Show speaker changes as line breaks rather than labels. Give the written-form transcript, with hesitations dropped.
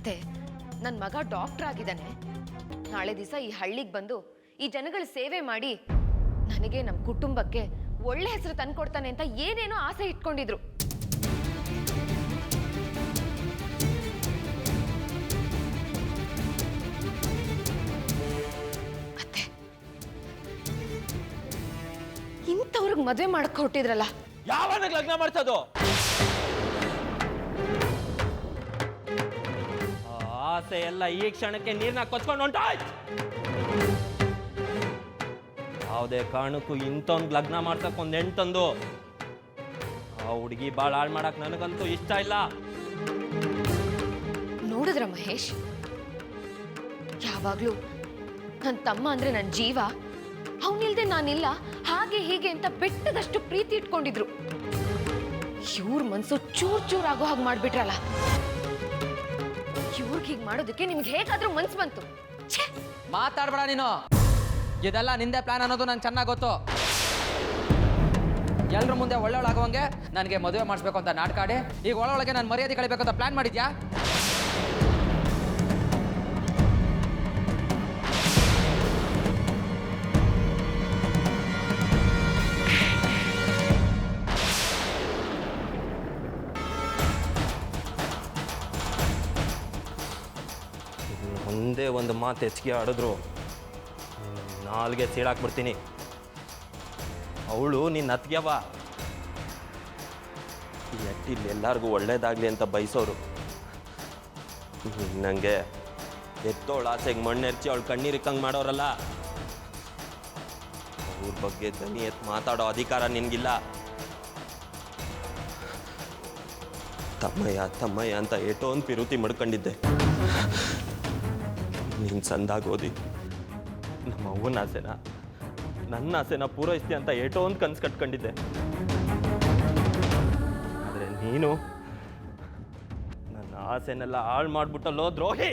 ಅತ್ತೆ, ನನ್ನ ಮಗ ಡಾಕ್ಟರ್ ಆಗಿದ್ದಾನೆ. ನಾಳೆ ದಿವಸ ಈ ಹಳ್ಳಿಗೆ ಬಂದು ಈ ಜನಗಳ ಸೇವೆ ಮಾಡಿ ನನಗೆ ನಮ್ಮ ಕುಟುಂಬಕ್ಕೆ ಒಳ್ಳೆ ಹೆಸರು ತಂದ್ಕೊಡ್ತಾನೆ ಅಂತ ಏನೇನೋ ಆಸೆ ಇಟ್ಕೊಂಡಿದ್ರು. ಅತ್ತೆ, ಇಂಥವ್ರಿಗೆ ಮದುವೆ ಮಾಡಕ್ ಹೊಟ್ಟಿದ್ರಲ್ಲ,
ಯಾವಾಗ ಲಗ್ನ ಮಾಡ್ತದೋ? ಆಸೆ ಎಲ್ಲ ಈ ಕ್ಷಣಕ್ಕೆ ನೀರ್ನ ಕೊಚ್ಕೊಂಡು ಹೊಂಟಾಯ್ತು. ಯಾವುದೇ ಕಾರಣಕ್ಕೂ ಇಂಥವ್ನಿಗೆ ಲಗ್ನ ಮಾಡ್ಸಕ್ ಒಂದು ಹೆಣ್ಣು ತಂದು ಆ ಹುಡುಗಿ ಭಾಳ ಹಾಳು ಮಾಡಕ್ ನನಗಂತೂ ಇಷ್ಟ ಇಲ್ಲ.
ನೋಡಿದ್ರ ಮಹೇಶ್, ಯಾವಾಗ್ಲೂ ನನ್ನ ತಮ್ಮ ಅಂದ್ರೆ ನನ್ನ ಜೀವ, ಅವನಿಲ್ದೆ ನಾನಿಲ್ಲ, ಹಾಗೆ ಹೀಗೆ ಅಂತ ಬೆಟ್ಟದಷ್ಟು ಪ್ರೀತಿ ಇಟ್ಕೊಂಡಿದ್ರು. ಇವ್ರ ಮನ್ಸು ಚೂರ್ ಚೂರ್ ಆಗೋ ಹಾಗೆ ಮಾಡ್ಬಿಟ್ರಲ್ಲ. ಇವ್ರಿಗೆ ಹೀಗೆ ಮಾಡೋದಕ್ಕೆ ನಿಮ್ಗೆ ಹೇಗಾದ್ರೂ ಮನ್ಸು ಬಂತು?
ಮಾತಾಡ್ಬೇಡ ನೀನು. ಇದೆಲ್ಲ ನಿಂದೆ ಪ್ಲಾನ್ ಅನ್ನೋದು ನಂಗೆ ಚೆನ್ನಾಗಿ ಗೊತ್ತು. ಎಲ್ರ ಮುಂದೆ ಒಳ್ಳೆಯೊಳಾಗುವಂಗೆ ನನಗೆ ಮದುವೆ ಮಾಡಿಸ್ಬೇಕು ಅಂತ ನಾಟಕ ಆಡಿ ಈಗ ಒಳಗೆ ನಾನು ಮರ್ಯಾದೆ ಕಳಿಬೇಕು ಅಂತ ಪ್ಲಾನ್ ಮಾಡಿದ್ಯಾ?
ಒಂದೇ ಒಂದು ಮಾತು ಹೆಚ್ಚಿಗೆ ಆಡಿದ್ರು ನಾಲ್ಗೆ ಸೀಳಾಕ್ಬಿಡ್ತೀನಿ. ಅವಳು ನಿನ್ನ ಅತ್ತಿಗೆವ. ಈ ಅಟ್ಟಿಲಿ ಎಲ್ಲರಿಗೂ ಒಳ್ಳೇದಾಗಲಿ ಅಂತ ಬಯಸೋರು. ನನಗೆ ಎತ್ತೋಳು ಆಸೆಗೆ ಮಣ್ಣೆರ್ಚಿ ಅವಳು ಕಣ್ಣೀರಿಕ್ಕಂಗೆ ಮಾಡೋರಲ್ಲ. ಅವ್ರ ಬಗ್ಗೆ ದನಿ ಎತ್ತು ಮಾತಾಡೋ ಅಧಿಕಾರ ನಿನಗಿಲ್ಲ. ತಮ್ಮಯ್ಯ ತಮ್ಮಯ್ಯ ಅಂತ ಏಟೋ ಒಂದು ಪಿರುತಿ ಮಡ್ಕೊಂಡಿದ್ದೆ. ನೀನು ಸಂದಾಗ ಓದಿ ನಮ್ಮ ಅವ್ವನ ಆಸೆನ ನನ್ನ ಆಸೆನ ಪೂರೈಸ್ತಿ ಅಂತ ಏಟೋ ಒಂದು ಕನ್ಸು ಕಟ್ಕೊಂಡಿದ್ದೆ. ಆದರೆ ನೀನು ನನ್ನ ಆಸೆನೆಲ್ಲ ಹಾಳು ಮಾಡ್ಬಿಟ್ಟಲ್ಲೋ ದ್ರೋಹಿ.